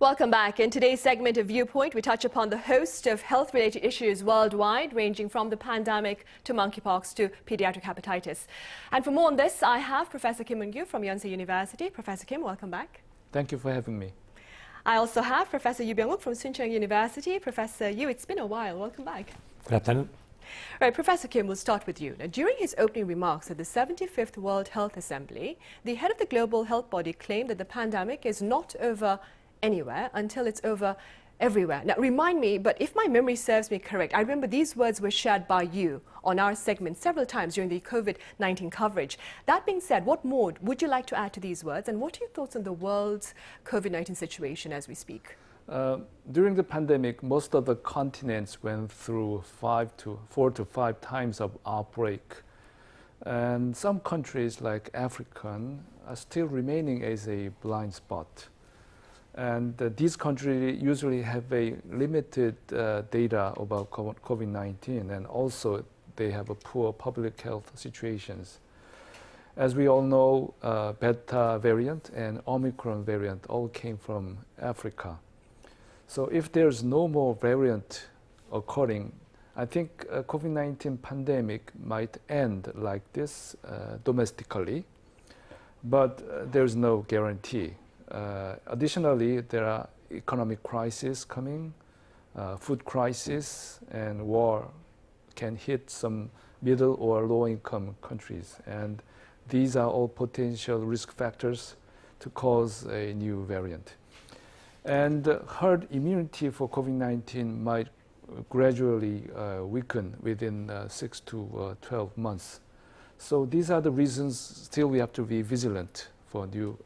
Welcome back. In today's segment of Viewpoint, we touch upon the host of health-related issues worldwide, ranging from the pandemic to monkeypox to pediatric hepatitis. And for more on this, I have Professor Kim Moon-kyu from Yonsei University. Professor Kim, welcome back. Thank you for having me. I also have Professor Yoo Byung-wook from Soon Chun Hyang University. Professor Yoo, it's been a while. Welcome back. Good afternoon. Right, Professor Kim, we'll start with you. Now, during his opening remarks at the 75th World Health Assembly, the head of the global health body claimed that the pandemic is not over anywhere until it's over everywhere. Now, remind me, but if my memory serves me correct, I remember these words were shared by you on our segment several times during the COVID-19 coverage. That being said, what more would you like to add to these words, and what are your thoughts on the world's COVID-19 situation as we speak? During the pandemic, most of the continents went through 4 to 5 times of outbreak. And some countries like Africa are still remaining as a blind spot. And these countries usually have a limited data about COVID-19, and also they have a poor public health situations. As we all know, Beta variant and Omicron variant all came from Africa. So if there's no more variant occurring, I think COVID-19 pandemic might end like this domestically, but there's no guarantee. Additionally, there are economic crises coming, food crisis, and war can hit some middle or low-income countries. And these are all potential risk factors to cause a new variant. And herd immunity for COVID-19 might gradually weaken within 6 to 12 months. So these are the reasons still we have to be vigilant for new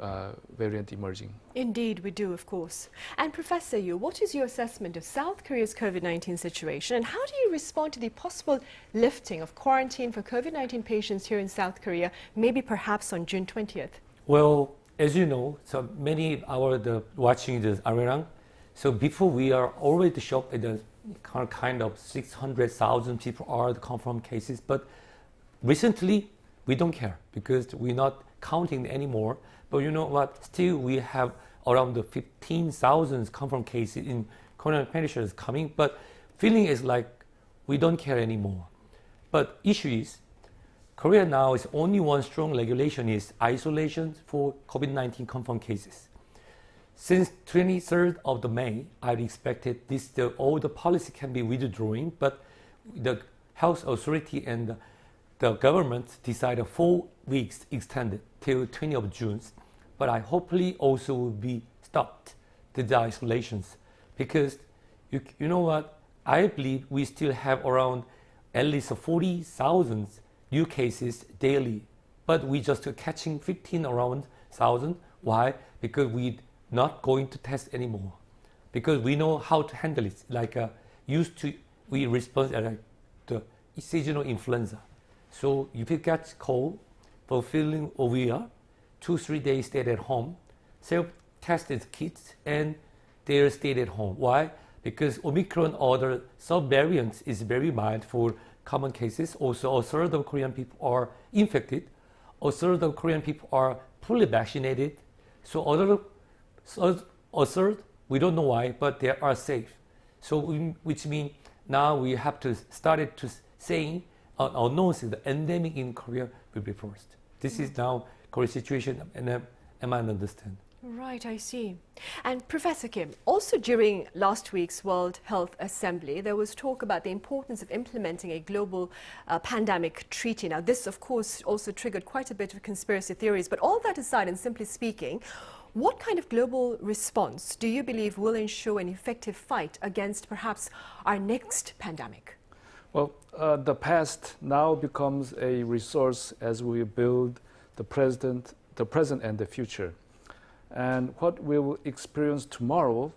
variant emerging. Indeed, we do, of course. And Professor Yoo, what is your assessment of South Korea's COVID-19 situation, and how do you respond to the possible lifting of quarantine for COVID-19 patients here in South Korea, maybe perhaps on June 20th? Well, as you know, so many are watching the Arirang. So before we are already shocked at the kind of 600,000 people are the confirmed cases, but recently we don't care because we're not counting anymore. But you know what? Still, we have around the 15,000 confirmed cases in Korean patients coming. But feeling is like we don't care anymore. But issue is, Korea now is only one strong regulation is isolation for COVID-19 confirmed cases. Since 23rd of the May, I expected all the policy can be withdrawing, but the health authority and the government decided 4 weeks extended till 20th of June, but I hopefully also will be stopped the isolations because you know what, I believe we still have around at least 40,000 new cases daily, but we just catching 15 around 1,000. Why? Because we not going to test anymore, because we know how to handle it. Like used to, we respond like the seasonal influenza. So if you get cold, for feeling OVR, 2-3 days stay at home, self-tested kids, and they stayed at home. Why? Because Omicron or the sub-variants is very mild for common cases. Also, a third of Korean people are infected. A third of Korean people are fully vaccinated. So a third, we don't know why, but they are safe. So which means now we have to start to saying, announcing the endemic in Korea will be first. This is now Korea's situation, and I understand. Right, I see. And Professor Kim, also during last week's World Health Assembly, there was talk about the importance of implementing a global pandemic treaty. Now, this, of course, also triggered quite a bit of conspiracy theories. But all that aside, and simply speaking, what kind of global response do you believe will ensure an effective fight against perhaps our next pandemic? Well, the past now becomes a resource as we build the present and the future. And what we will experience tomorrow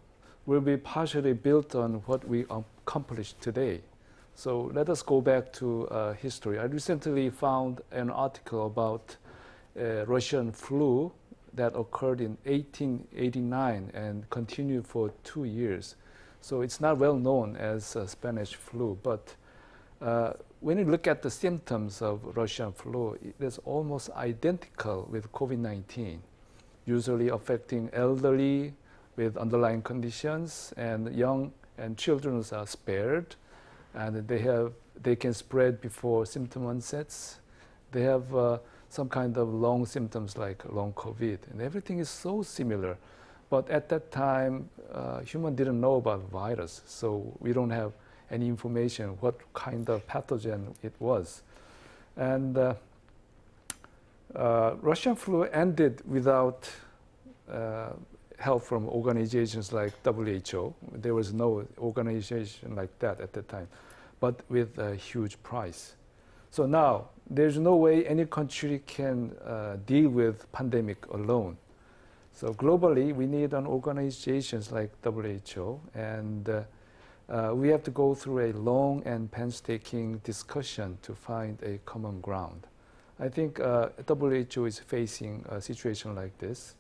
will be partially built on what we accomplished today. So let us go back to history. I recently found an article about Russian flu that occurred in 1889 and continued for 2 years. So it's not well known as Spanish flu, but when you look at the symptoms of Russian flu, it is almost identical with COVID-19, usually affecting elderly, with underlying conditions, and young and children are spared, and they can spread before symptom onsets. They have some kind of long symptoms like long COVID, and everything is so similar. But at that time, human didn't know about virus, so we don't have any information what kind of pathogen it was. And Russian flu ended without help from organizations like WHO. There was no organization like that at the time, but with a huge price. So now, there's no way any country can deal with pandemic alone. So globally, we need an organizations like WHO, and we have to go through a long and painstaking discussion to find a common ground. I think WHO is facing a situation like this.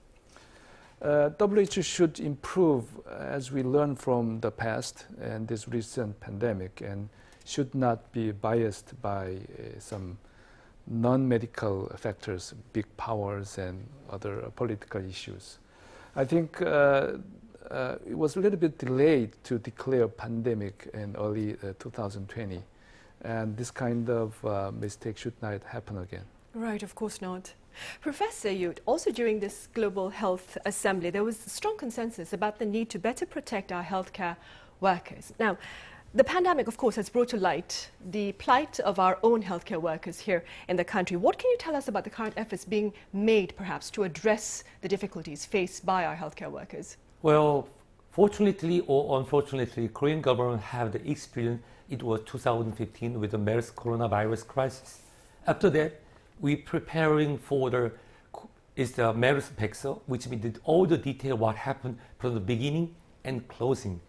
WHO should improve as we learn from the past and this recent pandemic, and should not be biased by some non-medical factors, big powers and other political issues. I think it was a little bit delayed to declare pandemic in early 2020, and this kind of mistake should not happen again. Right, of course not. Professor Yoo, also during this Global Health Assembly, there was strong consensus about the need to better protect our healthcare workers. Now, the pandemic, of course, has brought to light the plight of our own healthcare workers here in the country. What can you tell us about the current efforts being made, perhaps, to address the difficulties faced by our healthcare workers? Well, fortunately or unfortunately, Korean government have the experience. It was 2015 with the MERS coronavirus crisis. After that, we preparing for the MERS vector, which means all the detail what happened from the beginning and closing.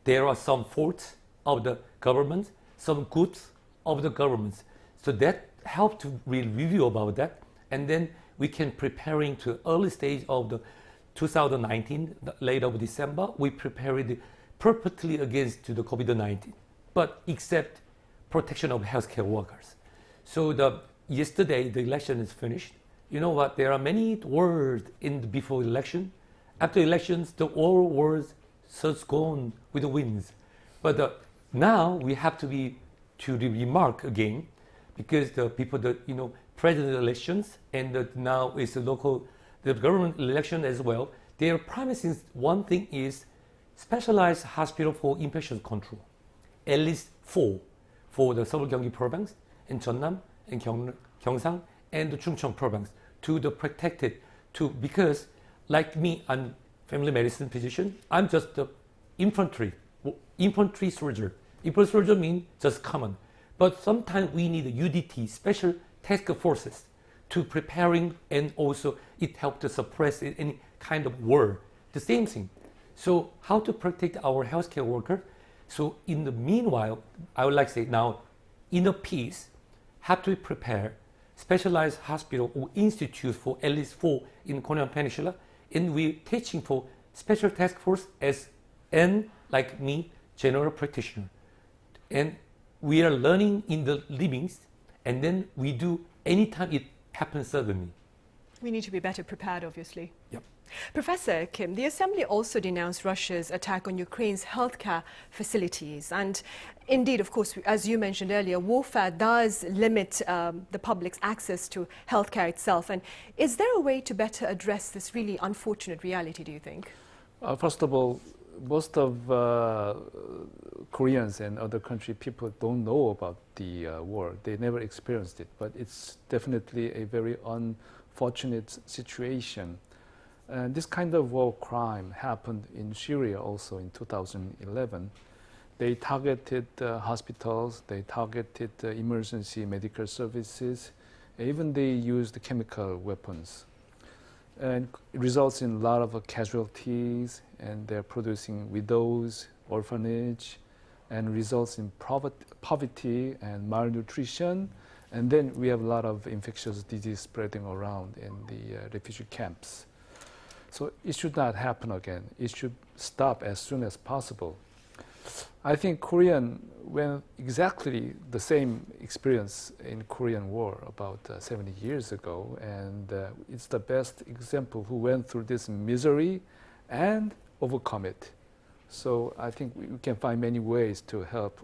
There are some faults of the government, some goods of the government. So that helped to review about that, and then we can preparing to early stage of the 2019, late of December, we prepared perfectly against to the COVID-19, but except protection of healthcare workers. So yesterday the election is finished. You know what? There are many words before election. After elections, the all words just gone with the winds. But now we have to remark again, because the people that president elections and now is the government election as well. They are promising one thing is specialized hospital for infection control, at least 4 for the Seoul Gyeonggi province and Jeonnam and Gyeongsang and the Chungcheong province to the protected because like me, I'm family medicine physician. I'm just the infantry soldier. Infantry soldier means just common. But sometimes we need a UDT, special task forces, to preparing, and also it helps to suppress any kind of war. The same thing. So how to protect our healthcare worker? So in the meanwhile, I would like to say now, in a peace, have to prepare specialized hospital or institute for at least 4 in Korean Peninsula, and we're teaching for special task force and like me, general practitioner. And we are learning in the livings, and then we do anytime it happens suddenly. We need to be better prepared, obviously. Yep. Professor Kim, the Assembly also denounced Russia's attack on Ukraine's healthcare facilities. And indeed, of course, as you mentioned earlier, warfare does limit the public's access to healthcare itself. And is there a way to better address this really unfortunate reality, do you think? First of all, most of Koreans and other country people don't know about the war. They never experienced it, but it's definitely a very unfortunate situation. And this kind of war crime happened in Syria also in 2011. They targeted hospitals, they targeted emergency medical services, even they used chemical weapons. And it results in a lot of casualties, and they're producing widows, orphanage, and results in poverty and malnutrition. And then we have a lot of infectious disease spreading around in the refugee camps. So it should not happen again. It should stop as soon as possible. I think Korean went exactly the same experience in Korean War about 70 years ago, and it's the best example who went through this misery and overcome it. So I think we can find many ways to help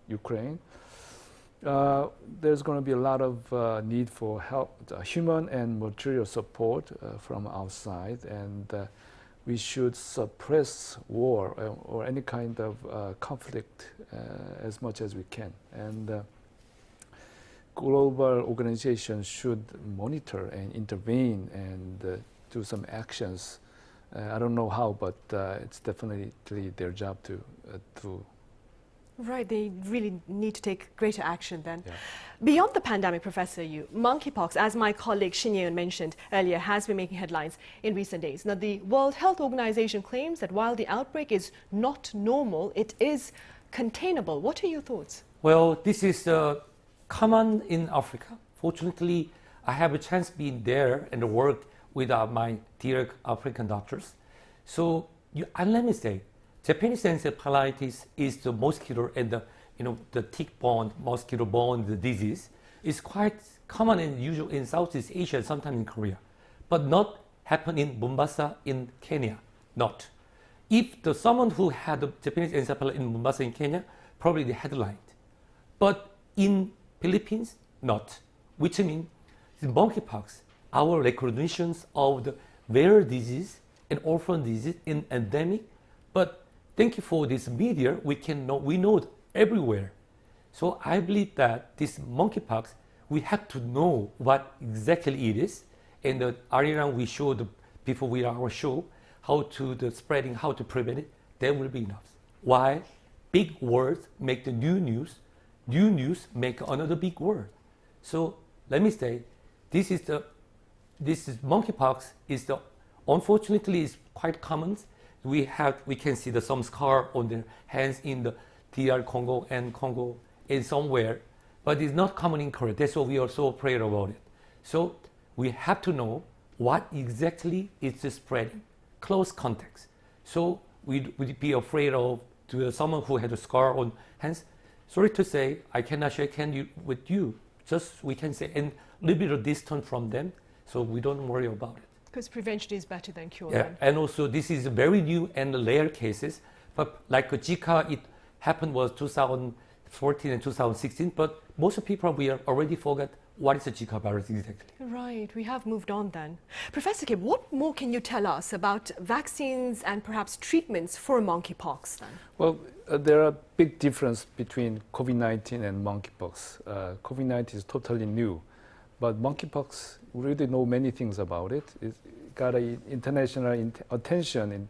Ukraine. There's going to be a lot of need for help, human and material support from outside, and we should suppress war or any kind of conflict as much as we can. And global organizations should monitor and intervene and do some actions. I don't know how, but it's definitely their job to. Right, they really need to take greater action then. Yeah. Beyond the pandemic, Professor Yoo, monkeypox, as my colleague Shin Yeon mentioned earlier, has been making headlines in recent days. Now, the World Health Organization claims that while the outbreak is not normal, it is containable. What are your thoughts? Well, this is common in Africa. Fortunately, I have a chance being there and work with my dear African doctors. So, and let me say, Japanese encephalitis is the mosquito and the tick-borne, mosquito-borne disease. It's quite common and usual in Southeast Asia, sometimes in Korea, but not happen in Mombasa in Kenya. Not. If someone who had the Japanese encephalitis in Mombasa in Kenya, probably the headline. But in Philippines, not. Which means the monkeypox, our recognitions of the rare disease and orphan disease in endemic, but thank you for this media, we know it everywhere. So I believe that this monkeypox, we have to know what exactly it is. And the Arirang we showed before our show, how to spreading, how to prevent it, that will be enough. Why? Big words make the new news make another big word. So let me say, this is monkeypox is unfortunately is quite common. We can see some scar on their hands in the DR Congo and somewhere, but it's not common in Korea. That's why we are so afraid about it. So we have to know what exactly is spreading, close contacts. So we'd be afraid of someone who had a scar on hands. Sorry to say, I cannot shake hands with you. Just we can say, and a little bit of distance from them, so we don't worry about it. Because prevention is better than cure. Yeah, and also this is very new and rare cases. But like Zika, it happened was 2014 and 2016. But most people we already forgot what is the Zika virus exactly. Right, we have moved on then. Professor Kim, what more can you tell us about vaccines and perhaps treatments for monkeypox then? Well, there are big difference between COVID-19 and monkeypox. COVID-19 is totally new, but monkeypox, we really know many things about it. It got international attention in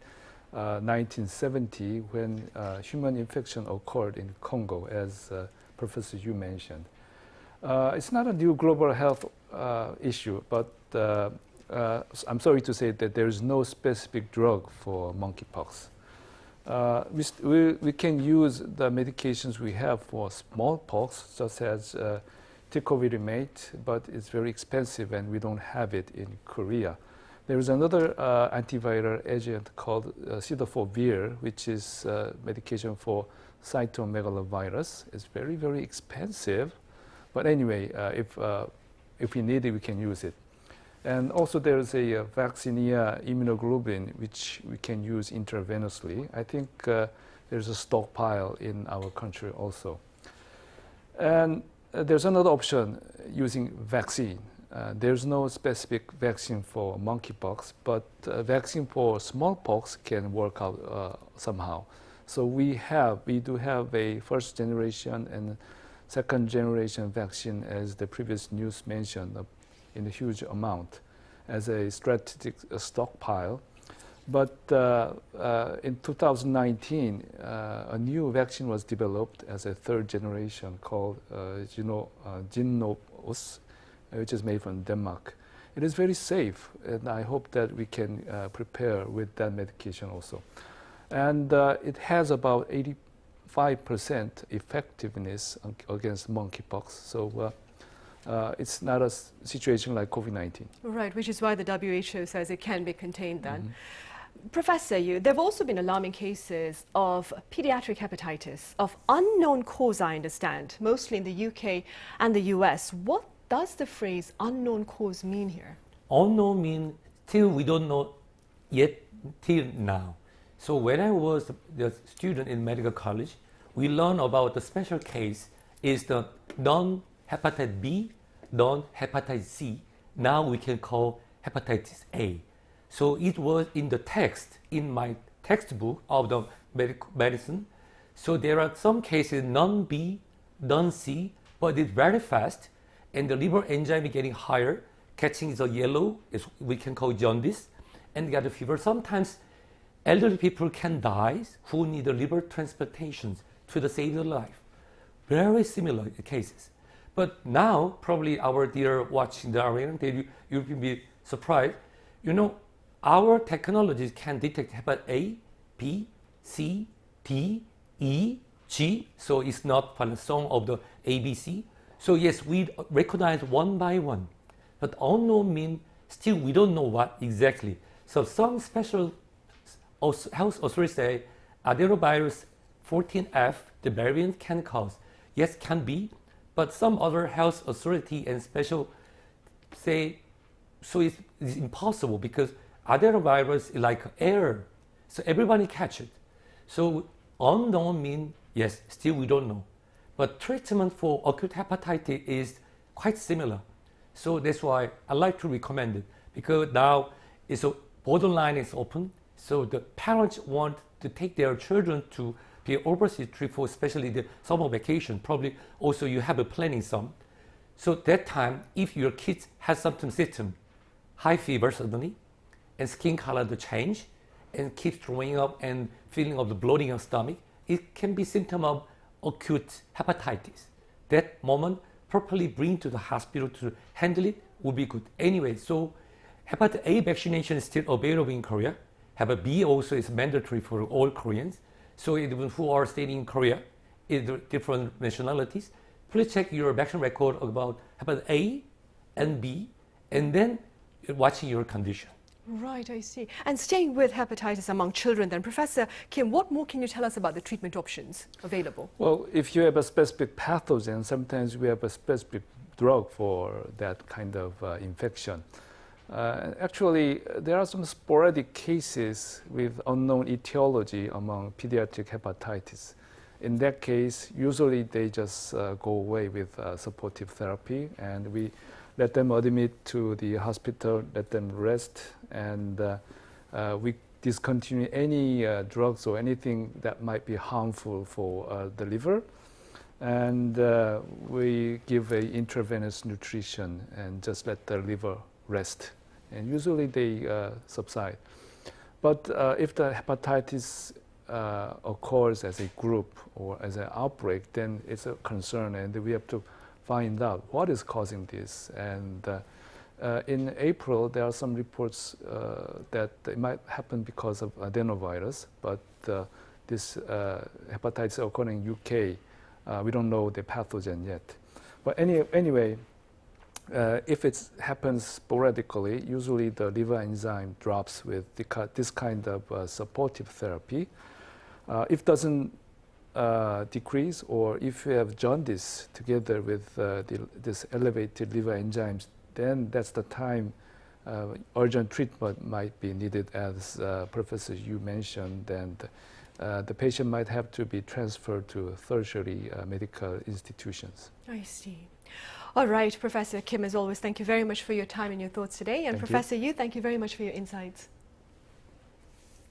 1970 when human infection occurred in Congo, as Professor Yoo mentioned. It's not a new global health issue, but I'm sorry to say that there is no specific drug for monkeypox. We can use the medications we have for smallpox, such as tecovirimat, but it's very expensive and we don't have it in Korea. There is another antiviral agent called cidofovir, which is medication for cytomegalovirus. It's very, very expensive. But anyway, if we need it, we can use it. And also there's a vaccinia immunoglobulin, which we can use intravenously. I think there's a stockpile in our country also. And there's another option using vaccine. There's no specific vaccine for monkeypox, but vaccine for smallpox can work out somehow. So we do have a first generation and second generation vaccine, as the previous news mentioned, in a huge amount as a strategic stockpile. But in 2019, a new vaccine was developed as a third generation called Jinnovus, which is made from Denmark. It is very safe, and I hope that we can prepare with that medication also. And it has about 85% effectiveness against monkeypox. So it's not a situation like COVID-19. Right, which is why the WHO says it can be contained then. Mm-hmm. Professor Yoo, there have also been alarming cases of pediatric hepatitis of unknown cause, I understand, mostly in the UK and the US. What does the phrase unknown cause mean here? Unknown means till we don't know yet till now. So when I was the student in medical college, we learned about the special case is the non-hepatitis B, non-hepatitis C. Now we can call hepatitis A. So it was in the text, in my textbook of the medicine. So there are some cases non-B, non-C, but it's very fast, and the liver enzyme is getting higher, catching the yellow, we can call jaundice, and got a fever. Sometimes elderly people can die who need a liver transplantations to save their life. Very similar cases. But now, probably our dear watching the Arirang, you will be surprised. You know, our technologies can detect hepatitis A, B, C, D, E, G. So it's not from the song of the ABC. So yes, we recognize one by one. But unknown means still we don't know what exactly. So some special health authorities say adenovirus 14F, the variant can cause. Yes, can be. But some other health authority and special say, so it's impossible because adenovirus is like air. So everybody catch it. So unknown means, yes, still we don't know. But treatment for acute hepatitis is quite similar. So that's why I like to recommend it because now it's a borderline is open. So the parents want to take their children to be overseas trip for especially the summer vacation. Probably also you have a planning some. So that time, if your kids has some symptom, high fever suddenly, and skin color to change, and keeps throwing up and feeling of the bloating of stomach, it can be symptom of acute hepatitis. That moment, properly bring to the hospital to handle it would be good. Anyway, so hepatitis A vaccination is still available in Korea. Hepatitis B also is mandatory for all Koreans. So even who are staying in Korea, in different nationalities, please check your vaccine record about hepatitis A and B, and then watching your condition. Right, I see. And staying with hepatitis among children then, Professor Kim, what more can you tell us about the treatment options available? Well, if you have a specific pathogen, sometimes we have a specific drug for that kind of infection. Actually, there are some sporadic cases with unknown etiology among pediatric hepatitis. In that case, usually they just go away with supportive therapy, and we let them admit to the hospital, let them rest, and we discontinue any drugs or anything that might be harmful for the liver. And we give a intravenous nutrition and just let the liver rest. And usually they subside. But if the hepatitis occurs as a group or as an outbreak, then it's a concern, and we have to find out what is causing this. And in April, there are some reports that it might happen because of adenovirus, but this hepatitis occurring in UK, we don't know the pathogen yet. But anyway, if it happens sporadically, usually the liver enzyme drops with this kind of supportive therapy. If it doesn't decrease, or if you have jaundice together with this elevated liver enzymes, then that's the time urgent treatment might be needed, as Professor Yoo mentioned, and the patient might have to be transferred to tertiary medical institutions. I see. All right, Professor Kim, as always, thank you very much for your time and your thoughts today. And Professor Yoo, thank you very much for your insights.